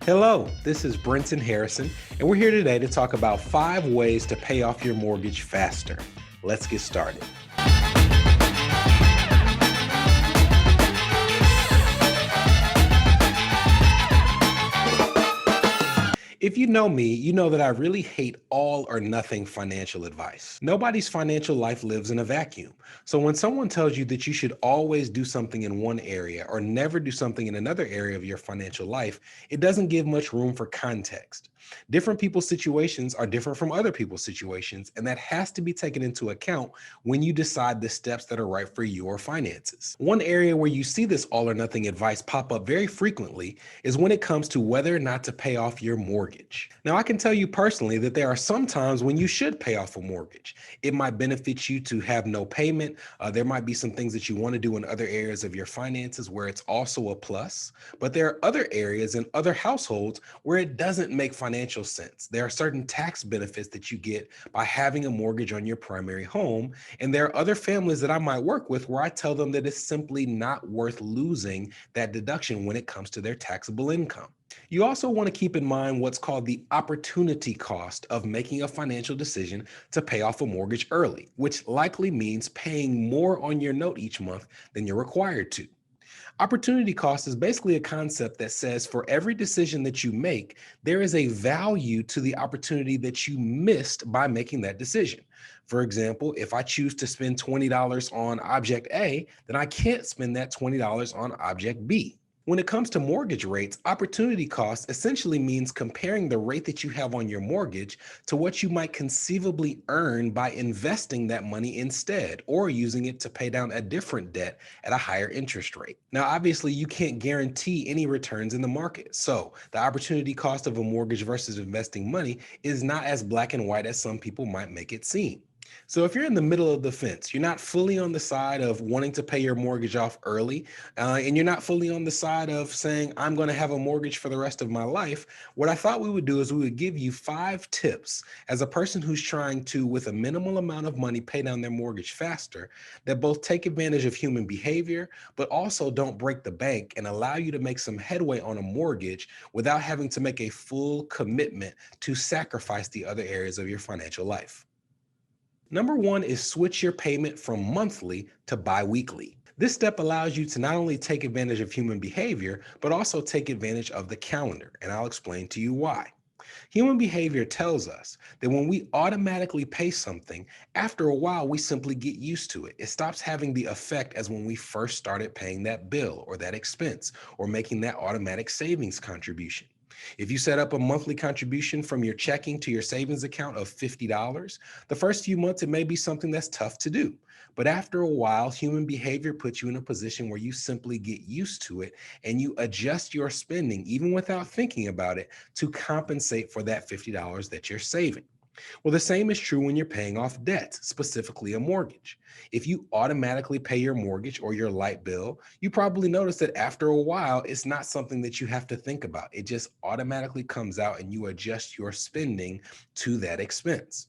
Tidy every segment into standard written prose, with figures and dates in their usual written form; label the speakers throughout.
Speaker 1: Hello, this is Brenton Harrison, and we're here today to talk about 5 ways to pay off your mortgage faster. Let's get started. If you know me, you know that I really hate all or nothing financial advice. Nobody's financial life lives in a vacuum. So when someone tells you that you should always do something in one area or never do something in another area of your financial life, it doesn't give much room for context. Different people's situations are different from other people's situations, and that has to be taken into account when you decide the steps that are right for your finances. One area where you see this all or nothing advice pop up very frequently is when it comes to whether or not to pay off your mortgage. Now, I can tell you personally that there are some times when you should pay off a mortgage. It might benefit you to have no payment. There might be some things that you want to do in other areas of your finances where it's also a plus, but there are other areas in other households where it doesn't make financial sense. There are certain tax benefits that you get by having a mortgage on your primary home, and there are other families that I might work with where I tell them that it's simply not worth losing that deduction when it comes to their taxable income. You also want to keep in mind what's called the opportunity cost of making a financial decision to pay off a mortgage early, which likely means paying more on your note each month than you're required to. Opportunity cost is basically a concept that says for every decision that you make, there is a value to the opportunity that you missed by making that decision. For example, if I choose to spend $20 on object A, then I can't spend that $20 on object B. When it comes to mortgage rates, opportunity cost essentially means comparing the rate that you have on your mortgage to what you might conceivably earn by investing that money instead or using it to pay down a different debt at a higher interest rate. Now, obviously, you can't guarantee any returns in the market. So the opportunity cost of a mortgage versus investing money is not as black and white as some people might make it seem. So if you're in the middle of the fence, you're not fully on the side of wanting to pay your mortgage off early, and you're not fully on the side of saying, I'm going to have a mortgage for the rest of my life, what I thought we would do is we would give you 5 tips as a person who's trying to, with a minimal amount of money, pay down their mortgage faster, that both take advantage of human behavior, but also don't break the bank and allow you to make some headway on a mortgage without having to make a full commitment to sacrifice the other areas of your financial life. Number 1 is switch your payment from monthly to biweekly. This step allows you to not only take advantage of human behavior, but also take advantage of the calendar, and I'll explain to you why. Human behavior tells us that when we automatically pay something, after a while, we simply get used to it. It stops having the effect as when we first started paying that bill or that expense or making that automatic savings contribution. If you set up a monthly contribution from your checking to your savings account of $50, the first few months, it may be something that's tough to do. But after a while, human behavior puts you in a position where you simply get used to it and you adjust your spending, even without thinking about it, to compensate for that $50 that you're saving. Well, the same is true when you're paying off debt, specifically a mortgage. If you automatically pay your mortgage or your light bill, you probably notice that after a while, it's not something that you have to think about. It just automatically comes out and you adjust your spending to that expense.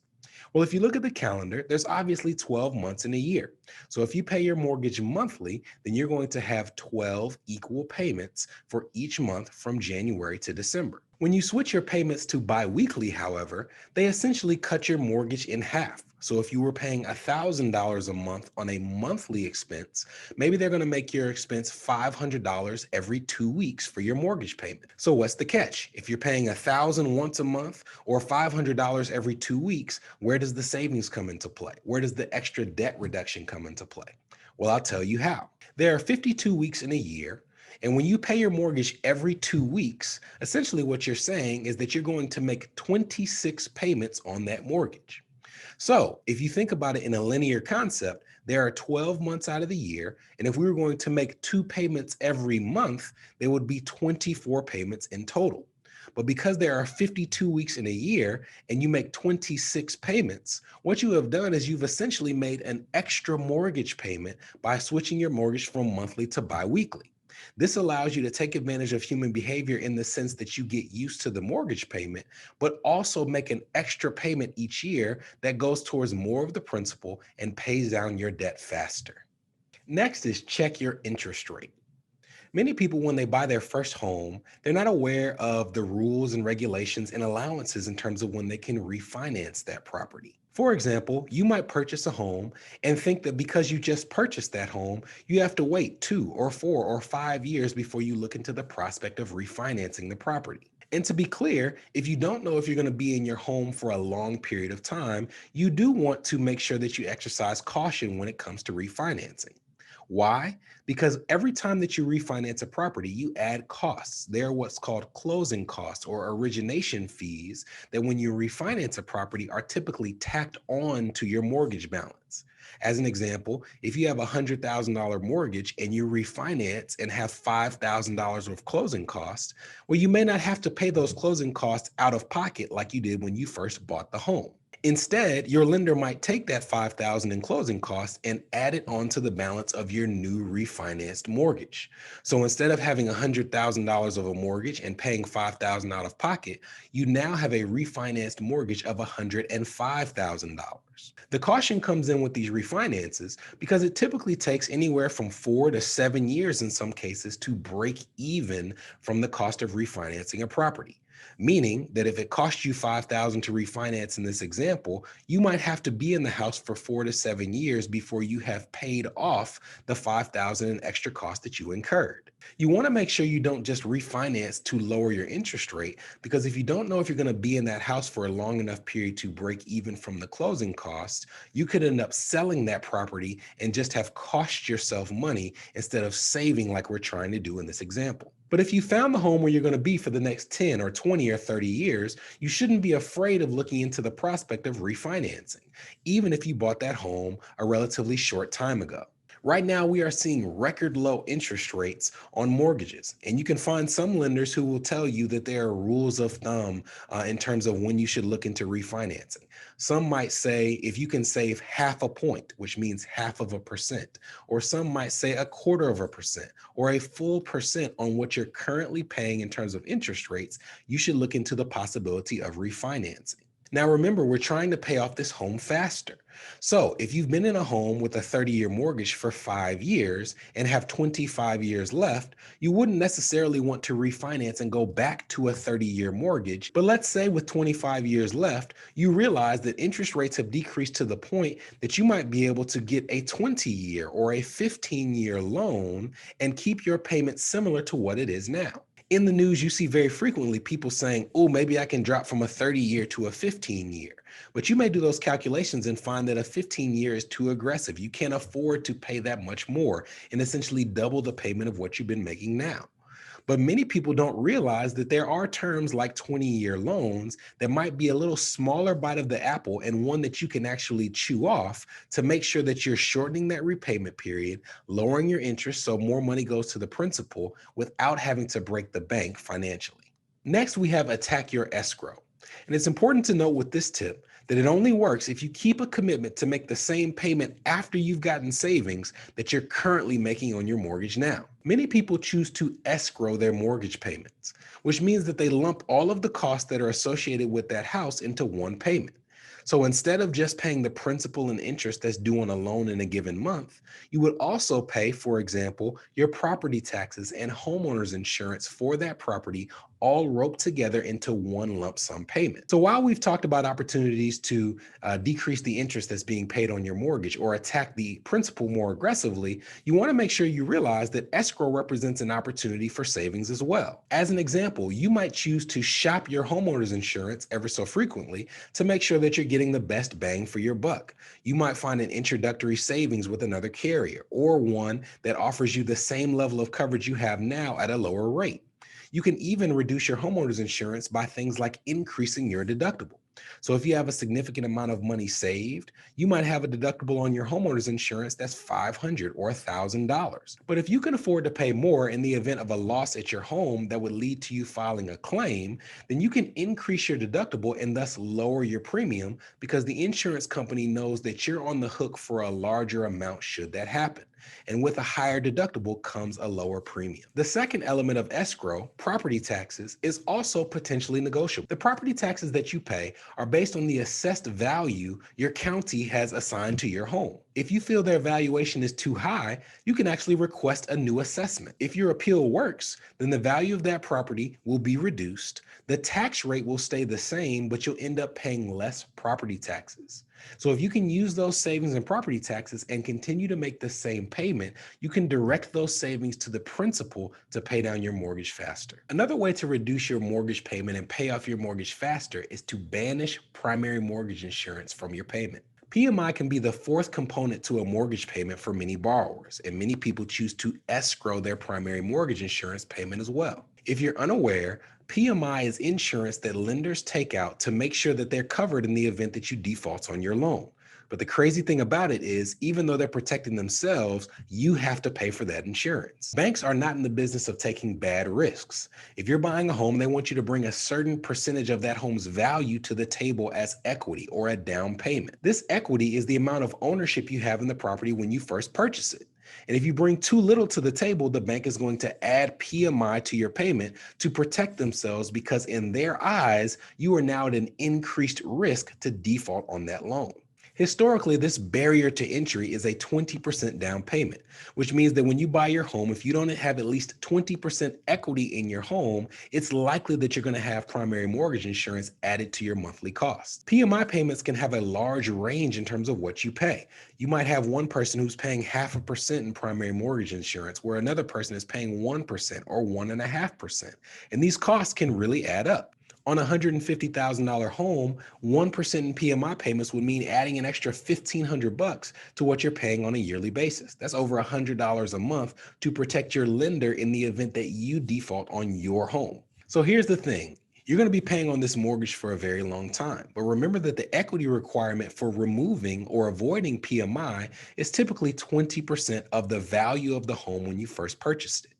Speaker 1: Well, if you look at the calendar, there's obviously 12 months in a year. So if you pay your mortgage monthly, then you're going to have 12 equal payments for each month from January to December. When you switch your payments to biweekly, however, they essentially cut your mortgage in half. So if you were paying $1,000 a month on a monthly expense, maybe they're going to make your expense $500 every 2 weeks for your mortgage payment. So what's the catch? If you're paying $1,000 once a month or $500 every 2 weeks, where does the savings come into play? Where does the extra debt reduction come into play? Well, I'll tell you how. There are 52 weeks in a year. And when you pay your mortgage every 2 weeks, essentially what you're saying is that you're going to make 26 payments on that mortgage. So if you think about it in a linear concept, there are 12 months out of the year. And if we were going to make 2 payments every month, there would be 24 payments in total. But because there are 52 weeks in a year and you make 26 payments, what you have done is you've essentially made an extra mortgage payment by switching your mortgage from monthly to biweekly. This allows you to take advantage of human behavior in the sense that you get used to the mortgage payment, but also make an extra payment each year that goes towards more of the principal and pays down your debt faster. Next is check your interest rate. Many people, when they buy their first home, they're not aware of the rules and regulations and allowances in terms of when they can refinance that property. For example, you might purchase a home and think that because you just purchased that home, you have to wait 2 or 4 or 5 years before you look into the prospect of refinancing the property. And to be clear, if you don't know if you're going to be in your home for a long period of time, you do want to make sure that you exercise caution when it comes to refinancing. Why? Because every time that you refinance a property, you add costs. They're what's called closing costs or origination fees that when you refinance a property are typically tacked on to your mortgage balance. As an example, if you have a $100,000 mortgage and you refinance and have $5,000 of closing costs, well, you may not have to pay those closing costs out of pocket like you did when you first bought the home. Instead, your lender might take that $5,000 in closing costs and add it onto the balance of your new refinanced mortgage. So instead of having $100,000 of a mortgage and paying $5,000 out of pocket, you now have a refinanced mortgage of $105,000. The caution comes in with these refinances because it typically takes anywhere from 4 to 7 years in some cases to break even from the cost of refinancing a property. Meaning that if it costs you $5,000 to refinance in this example, you might have to be in the house for 4 to 7 years before you have paid off the $5,000 in extra cost that you incurred. You want to make sure you don't just refinance to lower your interest rate, because if you don't know if you're going to be in that house for a long enough period to break even from the closing costs, you could end up selling that property and just have cost yourself money instead of saving like we're trying to do in this example. But if you found the home where you're going to be for the next 10 or 20 or 30 years, you shouldn't be afraid of looking into the prospect of refinancing, even if you bought that home a relatively short time ago. Right now, we are seeing record low interest rates on mortgages, and you can find some lenders who will tell you that there are rules of thumb in terms of when you should look into refinancing. Some might say if you can save half a point, which means half of a percent, or some might say a quarter of a percent, or a full percent on what you're currently paying in terms of interest rates, you should look into the possibility of refinancing. Now, remember, we're trying to pay off this home faster. So if you've been in a home with a 30-year mortgage for 5 years and have 25 years left, you wouldn't necessarily want to refinance and go back to a 30-year mortgage. But let's say with 25 years left, you realize that interest rates have decreased to the point that you might be able to get a 20-year or a 15-year loan and keep your payment similar to what it is now. In the news, you see very frequently people saying, oh, maybe I can drop from a 30-year to a 15-year. But you may do those calculations and find that a 15-year is too aggressive. You can't afford to pay that much more and essentially double the payment of what you've been making now. But many people don't realize that there are terms like 20-year loans that might be a little smaller bite of the apple and one that you can actually chew off to make sure that you're shortening that repayment period, lowering your interest so more money goes to the principal without having to break the bank financially. Next, we have attack your escrow. And it's important to note with this tip that it only works if you keep a commitment to make the same payment after you've gotten savings that you're currently making on your mortgage now. Many people choose to escrow their mortgage payments, which means that they lump all of the costs that are associated with that house into one payment. So instead of just paying the principal and interest that's due on a loan in a given month, you would also pay, for example, your property taxes and homeowner's insurance for that property all roped together into one lump sum payment. So while we've talked about opportunities to decrease the interest that's being paid on your mortgage or attack the principal more aggressively, you want to make sure you realize that escrow represents an opportunity for savings as well. As an example, you might choose to shop your homeowner's insurance ever so frequently to make sure that you're getting the best bang for your buck. You might find an introductory savings with another carrier or one that offers you the same level of coverage you have now at a lower rate. You can even reduce your homeowner's insurance by things like increasing your deductible. So if you have a significant amount of money saved, you might have a deductible on your homeowner's insurance that's $500 or $1,000. But if you can afford to pay more in the event of a loss at your home that would lead to you filing a claim, then you can increase your deductible and thus lower your premium because the insurance company knows that you're on the hook for a larger amount should that happen. And with a higher deductible comes a lower premium. The second element of escrow, property taxes, is also potentially negotiable. The property taxes that you pay are based on the assessed value your county has assigned to your home. If you feel their valuation is too high, you can actually request a new assessment. If your appeal works, then the value of that property will be reduced. The tax rate will stay the same, but you'll end up paying less property taxes. So if you can use those savings in property taxes and continue to make the same payment, you can direct those savings to the principal to pay down your mortgage faster. Another way to reduce your mortgage payment and pay off your mortgage faster is to banish primary mortgage insurance from your payment. PMI can be the fourth component to a mortgage payment for many borrowers, and many people choose to escrow their primary mortgage insurance payment as well. If you're unaware, PMI is insurance that lenders take out to make sure that they're covered in the event that you default on your loan. But the crazy thing about it is, even though they're protecting themselves, you have to pay for that insurance. Banks are not in the business of taking bad risks. If you're buying a home, they want you to bring a certain percentage of that home's value to the table as equity or a down payment. This equity is the amount of ownership you have in the property when you first purchase it. And if you bring too little to the table, the bank is going to add PMI to your payment to protect themselves, because in their eyes, you are now at an increased risk to default on that loan. Historically, this barrier to entry is a 20% down payment, which means that when you buy your home, if you don't have at least 20% equity in your home, it's likely that you're going to have primary mortgage insurance added to your monthly costs. PMI payments can have a large range in terms of what you pay. You might have one person who's paying 0.5% in primary mortgage insurance, where another person is paying 1% or 1.5%. And these costs can really add up. On a $150,000 home, 1% in PMI payments would mean adding an extra $1,500 to what you're paying on a yearly basis. That's over $100 a month to protect your lender in the event that you default on your home. So here's the thing. You're going to be paying on this mortgage for a very long time. But remember that the equity requirement for removing or avoiding PMI is typically 20% of the value of the home when you first purchased it.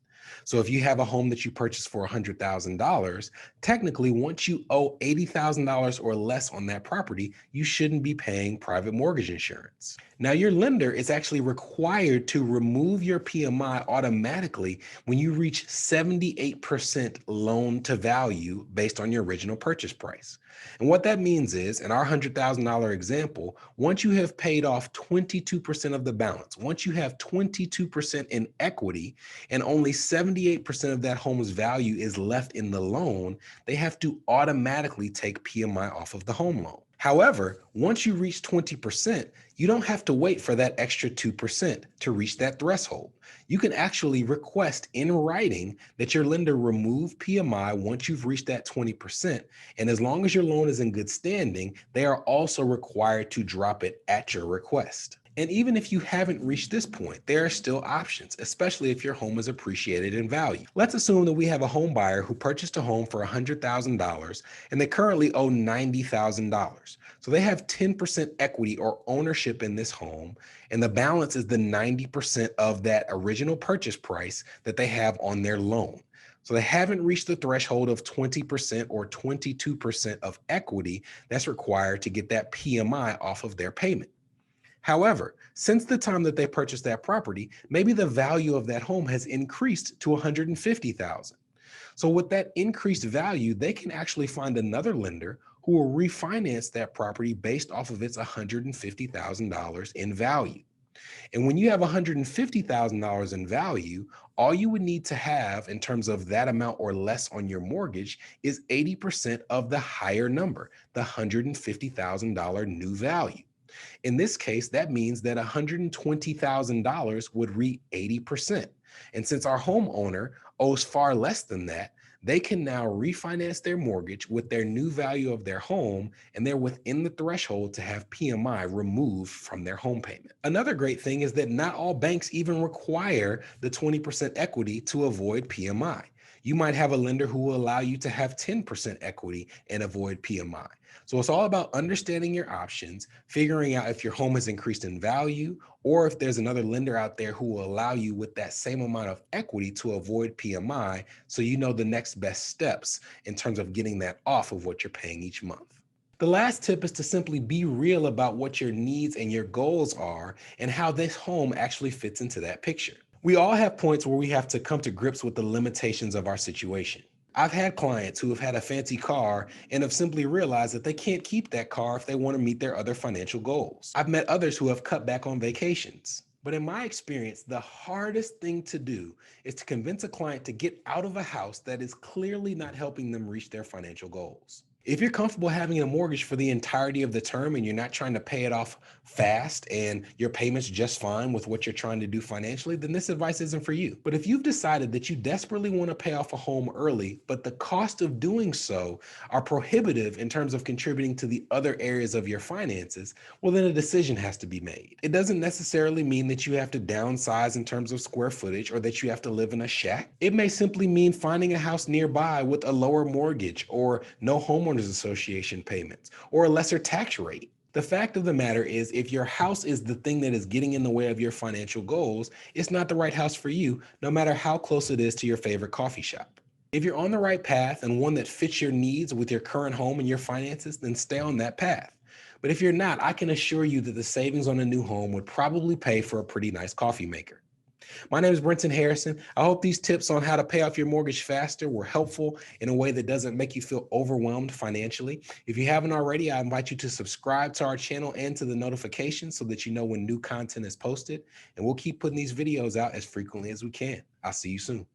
Speaker 1: So if you have a home that you purchased for $100,000, technically, once you owe $80,000 or less on that property, you shouldn't be paying private mortgage insurance. Now, your lender is actually required to remove your PMI automatically when you reach 78% loan to value based on your original purchase price. And what that means is, in our $100,000 example, once you have paid off 22% of the balance, once you have 22% in equity, and only 78% of that home's value is left in the loan, they have to automatically take PMI off of the home loan. However, once you reach 20%, you don't have to wait for that extra 2% to reach that threshold. You can actually request in writing that your lender remove PMI once you've reached that 20%. And as long as your loan is in good standing, they are also required to drop it at your request. And even if you haven't reached this point, there are still options, especially if your home is appreciated in value. Let's assume that we have a home buyer who purchased a home for $100,000 and they currently owe $90,000. So they have 10% equity or ownership in this home, and the balance is the 90% of that original purchase price that they have on their loan. So they haven't reached the threshold of 20% or 22% of equity that's required to get that PMI off of their payment. However, since the time that they purchased that property, maybe the value of that home has increased to $150,000. So with that increased value, they can actually find another lender who will refinance that property based off of its $150,000 in value. And when you have $150,000 in value, all you would need to have in terms of that amount or less on your mortgage is 80% of the higher number, the $150,000 new value. In this case, that means that $120,000 would reach 80%. And since our homeowner owes far less than that, they can now refinance their mortgage with their new value of their home, and they're within the threshold to have PMI removed from their home payment. Another great thing is that not all banks even require the 20% equity to avoid PMI. You might have a lender who will allow you to have 10% equity and avoid PMI. So it's all about understanding your options, figuring out if your home has increased in value, or if there's another lender out there who will allow you with that same amount of equity to avoid PMI, so you know the next best steps in terms of getting that off of what you're paying each month. The last tip is to simply be real about what your needs and your goals are and how this home actually fits into that picture. We all have points where we have to come to grips with the limitations of our situation. I've had clients who have had a fancy car and have simply realized that they can't keep that car if they want to meet their other financial goals. I've met others who have cut back on vacations. But in my experience, the hardest thing to do is to convince a client to get out of a house that is clearly not helping them reach their financial goals. If you're comfortable having a mortgage for the entirety of the term and you're not trying to pay it off fast and your payments just fine with what you're trying to do financially, then this advice isn't for you. But if you've decided that you desperately want to pay off a home early, but the cost of doing so are prohibitive in terms of contributing to the other areas of your finances, well, then a decision has to be made. It doesn't necessarily mean that you have to downsize in terms of square footage or that you have to live in a shack. It may simply mean finding a house nearby with a lower mortgage or no homeowners association payments or a lesser tax rate. The fact of the matter is, if your house is the thing that is getting in the way of your financial goals, it's not the right house for you, no matter how close it is to your favorite coffee shop. If you're on the right path and one that fits your needs with your current home and your finances, then stay on that path. But if you're not, I can assure you that the savings on a new home would probably pay for a pretty nice coffee maker. My name is Brenton Harrison. I hope these tips on how to pay off your mortgage faster were helpful in a way that doesn't make you feel overwhelmed financially. If you haven't already, I invite you to subscribe to our channel and to the notifications so that you know when new content is posted. And we'll keep putting these videos out as frequently as we can. I'll see you soon.